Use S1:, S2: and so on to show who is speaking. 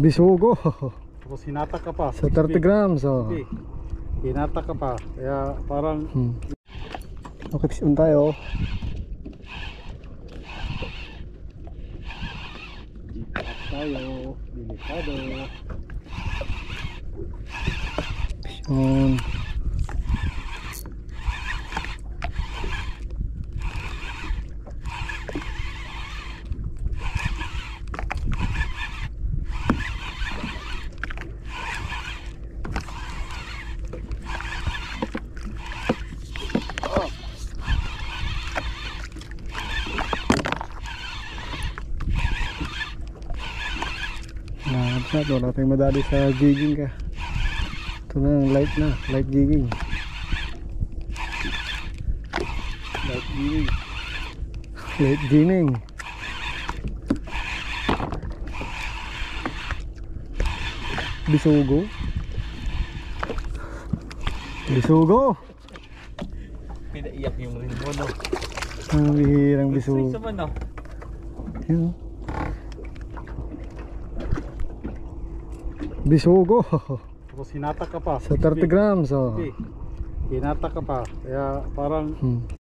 S1: Bisugo.
S2: Tapos hinatak ka pa.
S1: Sa 30 grams. Oh.
S2: Hinatak ka pa. Kaya parang
S1: Okay, fish on tayo.
S2: tayo. Delikado.
S1: Fish on. Wala tayong madali sa jigging ka. Ito na ang light na, light jigging.
S2: Light jigging.
S1: Light jigging. Bisugo. Bisugo.
S2: Pinaiyak yung rin mo, no?
S1: Ang bihirang bisugo.
S2: Gusto no?
S1: Yun. Bisugo.
S2: Tapos hinatak ka pa.
S1: Sa 30 grams. Oh.
S2: Hinatak ka pa. Kaya parang